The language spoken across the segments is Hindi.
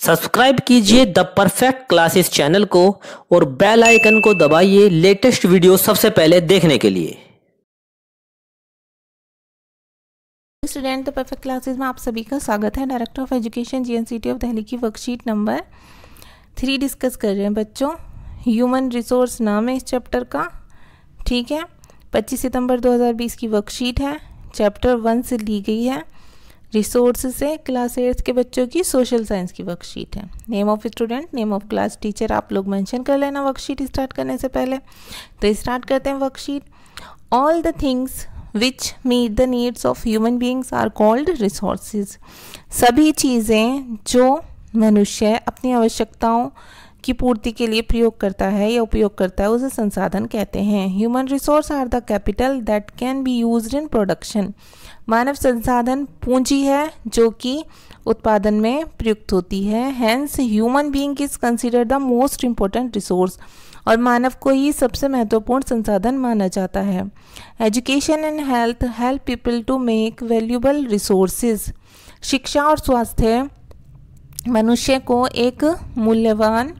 सब्सक्राइब कीजिए द परफेक्ट क्लासेस चैनल को और बेल आइकन को दबाइए लेटेस्ट वीडियो सबसे पहले देखने के लिए। स्टूडेंट द परफेक्ट क्लासेस में आप सभी का स्वागत है। Director of education GNCT of Delhi की वर्कशीट नंबर 3 डिस्कस कर रहे हैं बच्चों। ह्यूमन रिसोर्स नाम है इस चैप्टर का, ठीक है। 25 सितंबर 2020 की वर्कशीट है, चैप्टर 1 से ली गई है। रिसोर्स से क्लास 8 के बच्चों की सोशल साइंस की वर्कशीट है। Name of student, name of class, teacher आप लोग मेंशन कर लेना वर्कशीट स्टार्ट करने से पहले। तो स्टार्ट करते हैं worksheet. All the things which meet the needs of human beings are called resources. सभी चीज़ें जो मनुष्य अपनी आवश्यकताओं की पूर्ति के लिए प्रयोग करता है या उपयोग करता है उसे संसाधन कहते हैं। Human resource are the capital that can be used in production. मानव संसाधन पूंजी है जो कि उत्पादन में प्रयुक्त होती है। Hence human being is considered the most important resource. और मानव को ही सबसे महत्वपूर्ण संसाधन माना जाता है। Education and health help people to make valuable resources. शिक्षा और स्वास्थ्य मनुष्य को एक मूल्यवान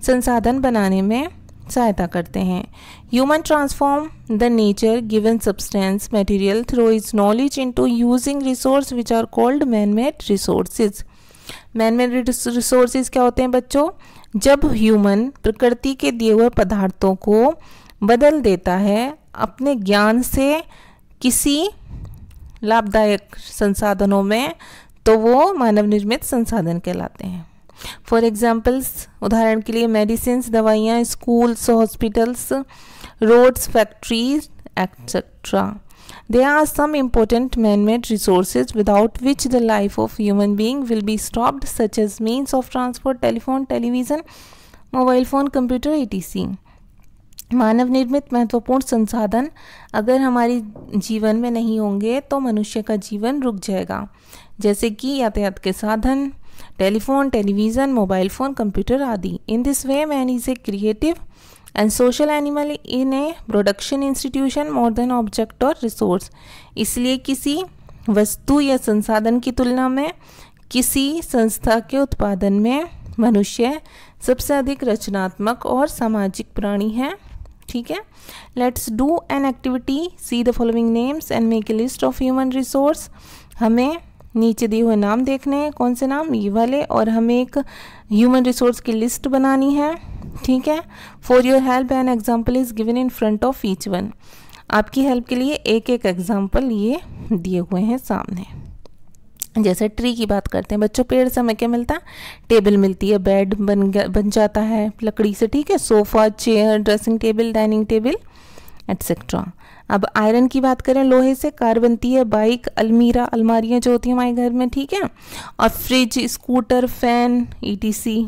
संसाधन बनाने में सहायता करते हैं। Human transform the nature given substance material through is knowledge into using resource which are called man made resources. Man made resources क्या होते हैं बच्चों? जब ह्यूमन प्रकृति के दिए हुए पदार्थों को बदल देता है अपने ज्ञान से किसी लाभदायक संसाधनों में, तो वो मानव निर्मित संसाधन कहलाते हैं। फॉर एग्जाम्पल्स, उदाहरण के लिए मेडिसिन्स, दवाइयाँ, schools, hospitals, roads, factories etcetera. There are some important man-made resources without which the life of human being will be stopped, such as means of transport, telephone, television, mobile phone, computer, etc. मानव निर्मित महत्वपूर्ण संसाधन अगर हमारी जीवन में नहीं होंगे तो मनुष्य का जीवन रुक जाएगा, जैसे कि यातायात के साधन, telephone, television, mobile phone, computer आदि। In this way man is a creative and social animal in a production institution more than object और रिसोर्स। इसलिए किसी वस्तु या संसाधन की तुलना में किसी संस्था के उत्पादन में मनुष्य सबसे अधिक रचनात्मक और सामाजिक प्राणी है, ठीक है। Let's do an activity, see the following names and make a list of human resource. हमें नीचे दिए हुए नाम देखने हैं, कौन से नाम? ये वाले। और हमें एक ह्यूमन रिसोर्स की लिस्ट बनानी है, ठीक है। For your help an example is given in front of each one. आपकी हेल्प के लिए एक एक एग्जाम्पल ये दिए हुए हैं सामने। जैसे ट्री की बात करते हैं बच्चों, पेड़ से हमें क्या मिलता है? टेबल मिलती है, बेड बन जाता है लकड़ी से, ठीक है। Sofa, chair, dressing table, dining table etcetera. अब आयरन की बात करें, लोहे से कार बनती है, बाइक, अलमीरा, अलमारियाँ जो होती हैं हमारे घर में, ठीक है। और fridge, scooter, fan ETC।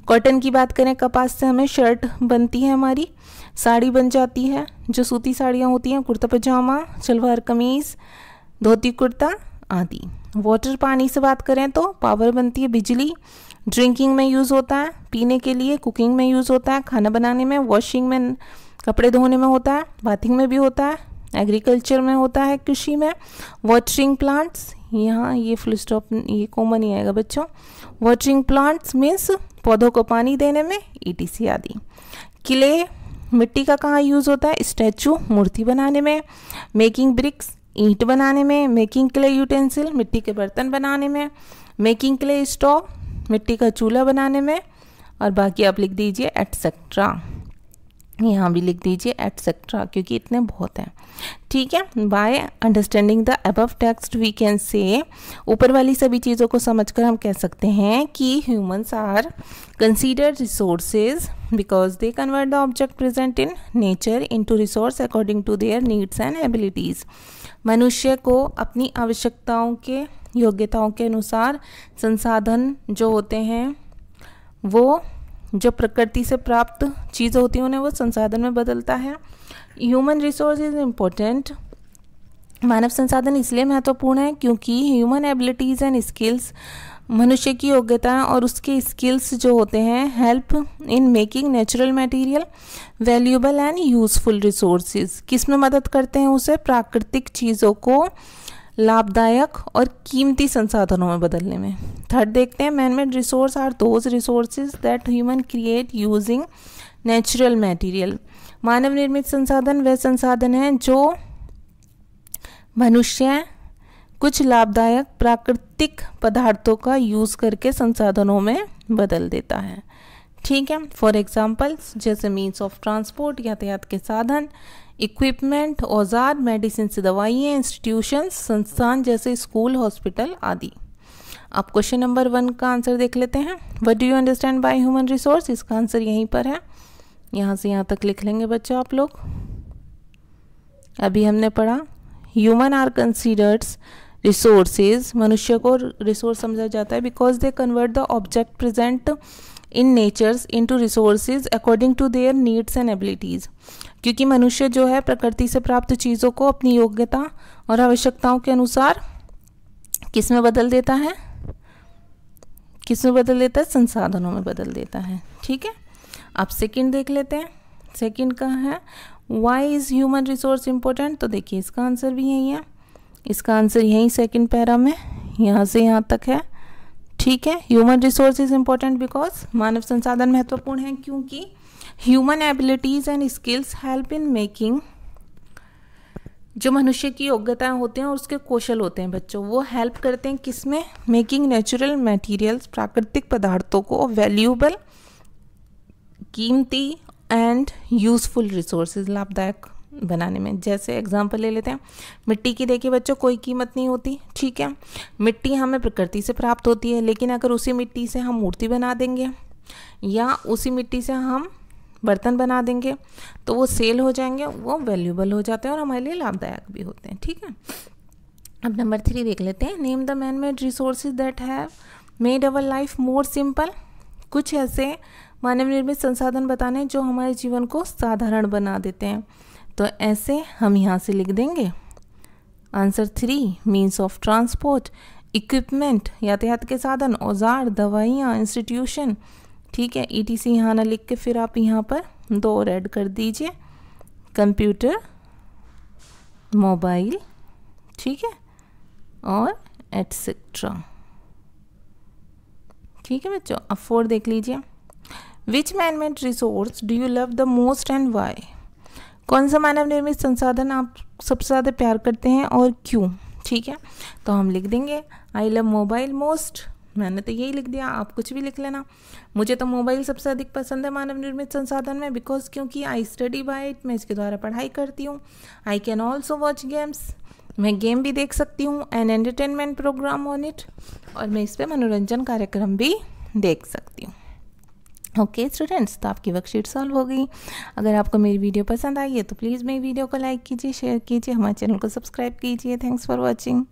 Cotton की बात करें, कपास से हमें शर्ट बनती है हमारी, साड़ी बन जाती है, जो सूती साड़ियाँ होती हैं, कुर्ता पजामा, सलवार कमीज़, धोती कुर्ता आदि। वाटर, पानी से बात करें तो पावर बनती है, बिजली, ड्रिंकिंग में यूज़ होता है, पीने के लिए, कुकिंग में यूज़ होता है, खाना बनाने में, वॉशिंग में, कपड़े धोने में होता है, बाथिंग में भी होता है, एग्रीकल्चर में होता है, कृषि में, वाटरिंग प्लांट्स, यहाँ ये फुल स्टॉप ये कॉमन ही आएगा बच्चों। वाटरिंग प्लांट्स मीन्स पौधों को पानी देने में, ETC आदि। क्ले, मिट्टी का कहाँ यूज़ होता है? स्टैचू, मूर्ति बनाने में, मेकिंग ब्रिक्स, ईंट बनाने में, मेकिंग क्ले यूटेंसिल, मिट्टी के बर्तन बनाने में, मेकिंग क्ले स्टोव, मिट्टी का चूल्हा बनाने में, और बाकी आप लिख दीजिए एटसेट्रा। यहाँ भी लिख दीजिए एटसेट्रा क्योंकि इतने बहुत हैं, ठीक है। By understanding the above text we can say, ऊपर वाली सभी चीज़ों को समझकर हम कह सकते हैं कि humans are considered resources because they convert the object present in nature into resource according to their needs and abilities. मनुष्य को अपनी आवश्यकताओं के, योग्यताओं के अनुसार संसाधन जो होते हैं वो जो प्रकृति से प्राप्त चीज़ें होती हैं उन्हें वो संसाधन में बदलता है। Human resource is important. मानव संसाधन इसलिए महत्वपूर्ण है क्योंकि ह्यूमन एबिलिटीज़ एंड स्किल्स, मनुष्य की योग्यताएं और उसके स्किल्स जो होते हैं, help in making natural material valuable and useful resources. किस में मदद करते हैं उसे? प्राकृतिक चीज़ों को लाभदायक और कीमती संसाधनों में बदलने में। थर्ड देखते हैं, man made resource are those resources that human create using natural material. मानव निर्मित संसाधन वे संसाधन हैं जो मनुष्य कुछ लाभदायक प्राकृतिक पदार्थों का यूज़ करके संसाधनों में बदल देता है। ठीक है, फॉर एग्जाम्पल्स जैसे मीन्स ऑफ ट्रांसपोर्ट, यातायात के साधन, इक्विपमेंट, औजार, मेडिसिन से दवाइयाँ, इंस्टीट्यूशंस, संस्थान जैसे स्कूल, हॉस्पिटल आदि। अब क्वेश्चन नंबर 1 का आंसर देख लेते हैं। What do you understand by human resource? इसका आंसर यहीं पर है, यहाँ से यहाँ तक लिख लेंगे बच्चों आप लोग। अभी हमने पढ़ा ह्यूमन आर कंसीडर्ड्स रिसोर्सेज, मनुष्य को रिसोर्स समझा जाता है because they convert the object present in natures into resources according to their needs and abilities. क्योंकि मनुष्य जो है प्रकृति से प्राप्त चीज़ों को अपनी योग्यता और आवश्यकताओं के अनुसार किस में बदल देता है? किस में बदल देता है? संसाधनों में बदल देता है। ठीक है, अब सेकंड देख लेते हैं। सेकंड का है why is human resource important? तो देखिए इसका आंसर भी यही है, इसका आंसर यही सेकंड पैरा में यहाँ से यहाँ तक है। ठीक है, human resource is important because मानव संसाधन महत्वपूर्ण है क्योंकि human abilities and skills help in making, जो मनुष्य की योग्यताएं होते हैं और उसके कौशल होते हैं बच्चों, वो हेल्प करते हैं किसमें? मेकिंग नेचुरल मटेरियल्स, प्राकृतिक पदार्थों को वैल्यूएबल, कीमती एंड यूजफुल रिसोर्सेज, लाभदायक बनाने में। जैसे एग्जांपल ले लेते हैं, मिट्टी की देखिए बच्चों कोई कीमत नहीं होती। ठीक है, मिट्टी हमें प्रकृति से प्राप्त होती है, लेकिन अगर उसी मिट्टी से हम मूर्ति बना देंगे या उसी मिट्टी से हम बर्तन बना देंगे तो वो सेल हो जाएंगे, वो वैल्यूएबल हो जाते हैं और हमारे लिए लाभदायक भी होते हैं। ठीक है, अब नंबर 3 देख लेते हैं। Name the man made resources that have made our life more simple. कुछ ऐसे मानव निर्मित संसाधन बताने जो हमारे जीवन को साधारण बना देते हैं। तो ऐसे हम यहाँ से लिख देंगे answer 3 means of transport, equipment यातायात के साधन, औजार, दवाइयाँ, इंस्टीट्यूशन। ठीक है, ETC यहाँ ना लिख के फिर आप यहाँ पर 2 और ऐड कर दीजिए, कंप्यूटर, मोबाइल, ठीक है, और एटसेट्रा। ठीक है बच्चों, अब 4 देख लीजिए। Which man made resource do you love the most and why? कौन सा मानव निर्मित संसाधन आप सबसे ज़्यादा प्यार करते हैं और क्यों? ठीक है, तो हम लिख देंगे आई लव मोबाइल मोस्ट। मैंने तो यही लिख दिया, आप कुछ भी लिख लेना। मुझे तो मोबाइल सबसे अधिक पसंद है मानव निर्मित संसाधन में बिकॉज क्योंकि आई स्टडी बाय इट, मैं इसके द्वारा पढ़ाई करती हूँ। I can also watch games, मैं गेम भी देख सकती हूँ, an entertainment programme on it, और मैं इस पर मनोरंजन कार्यक्रम भी देख सकती हूँ। ओके स्टूडेंट्स, तो आपकी वर्कशीट सॉल्व हो गई। अगर आपको मेरी वीडियो पसंद आई है तो प्लीज़ मेरी वीडियो को लाइक कीजिए, शेयर कीजिए, हमारे चैनल को सब्सक्राइब कीजिए। Thanks for watching.